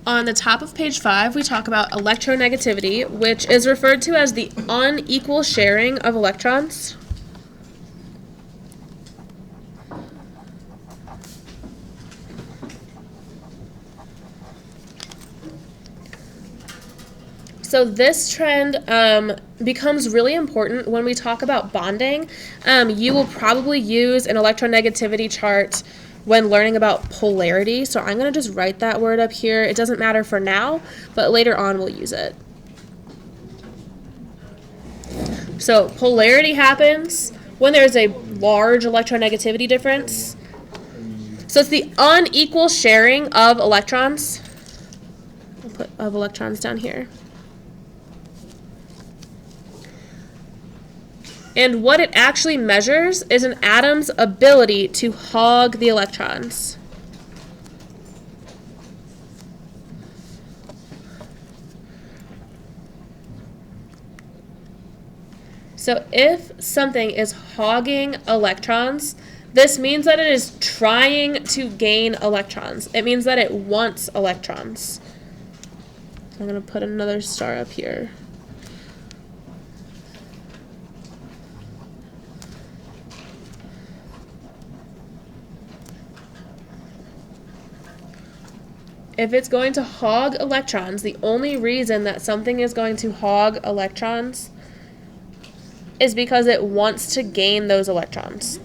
On the top of page 5, we talk about electronegativity, which is referred to as the unequal sharing of electrons. So this trend becomes really important when we talk about bonding. You will probably use an electronegativity chart when learning about polarity. So I'm going to just write that word up here. It doesn't matter for now, but later on we'll use it. So polarity happens when there's a large electronegativity difference. So it's the unequal sharing of electrons. I'll put of electrons down here. And what it actually measures is an atom's ability to hog the electrons. So if something is hogging electrons, this means that it is trying to gain electrons. It means that it wants electrons. I'm going to put another star up here. If it's going to hog electrons, the only reason that something is going to hog electrons is because it wants to gain those electrons.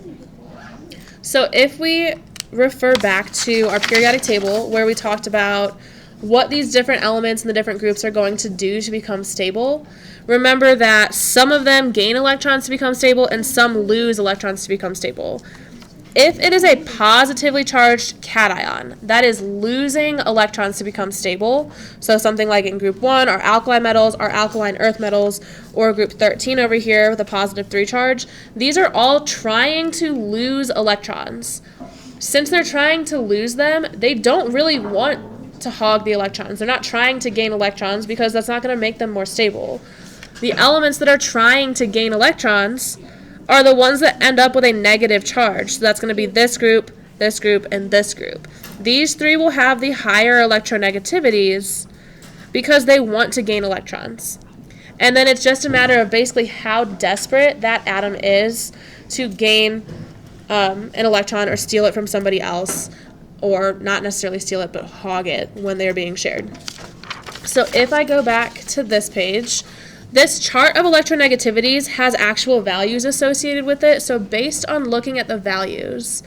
So if we refer back to our periodic table where we talked about what these different elements in the different groups are going to do to become stable, remember that some of them gain electrons to become stable and some lose electrons to become stable. If it is a positively charged cation that is losing electrons to become stable, so something like in group 1 are alkali metals, are alkaline earth metals, or group 13 over here with a positive 3 charge, these are all trying to lose electrons. Since they're trying to lose them, they don't really want to hog the electrons. They're not trying to gain electrons because that's not going to make them more stable. The elements that are trying to gain electrons are the ones that end up with a negative charge. So that's going to be this group, and this group. These three will have the higher electronegativities because they want to gain electrons. And then it's just a matter of basically how desperate that atom is to gain an electron or steal it from somebody else, or not necessarily steal it, but hog it when they're being shared. So if I go back to this page, this chart of electronegativities has actual values associated with it. So based on looking at the values,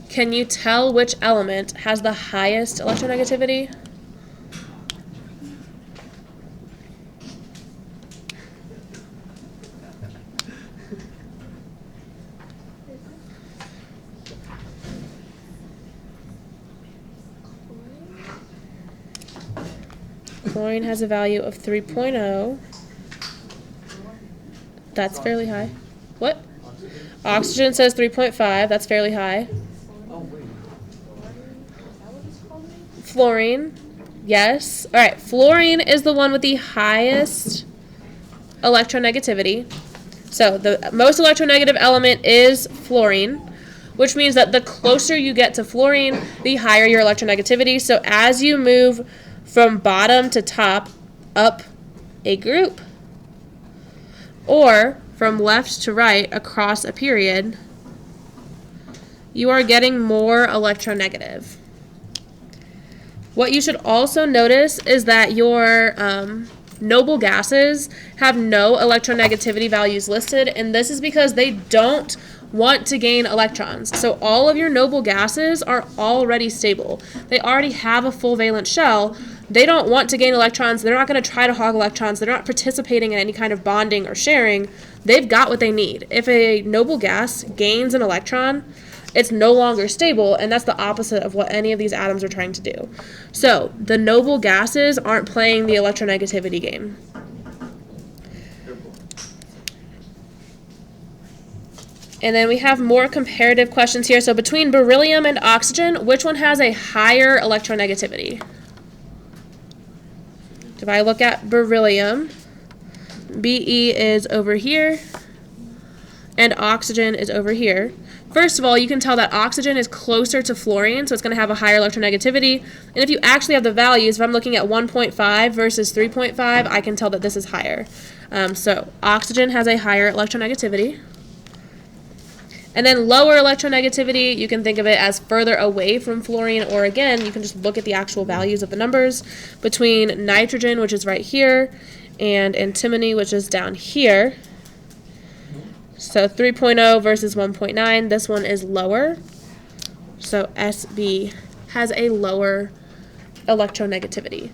can you tell which element has the highest electronegativity? Chlorine has a value of 3.0. That's fairly high. What? Oxygen says 3.5. That's fairly high. Fluorine. Yes. All right. Fluorine is the one with the highest electronegativity. So the most electronegative element is fluorine, which means that the closer you get to fluorine, the higher your electronegativity. So as you move from bottom to top up a group, or from left to right across a period, you are getting more electronegative. What you should also notice is that your noble gases have no electronegativity values listed, and this is because they don't want to gain electrons. So all of your noble gases are already stable. They already have a full valence shell. They don't want to gain electrons. They're not going to try to hog electrons. They're not participating in any kind of bonding or sharing. They've got what they need. If a noble gas gains an electron, it's no longer stable, and that's the opposite of what any of these atoms are trying to do. So the noble gases aren't playing the electronegativity game. And then we have more comparative questions here. So between beryllium and oxygen, which one has a higher electronegativity? If I look at beryllium, Be is over here, and oxygen is over here. First of all, you can tell that oxygen is closer to fluorine, so it's going to have a higher electronegativity. And if you actually have the values, if I'm looking at 1.5 versus 3.5, I can tell that this is higher. So oxygen has a higher electronegativity. And then lower electronegativity, you can think of it as further away from fluorine, or again, you can just look at the actual values of the numbers between nitrogen, which is right here, and antimony, which is down here. So 3.0 versus 1.9, this one is lower. So SB has a lower electronegativity.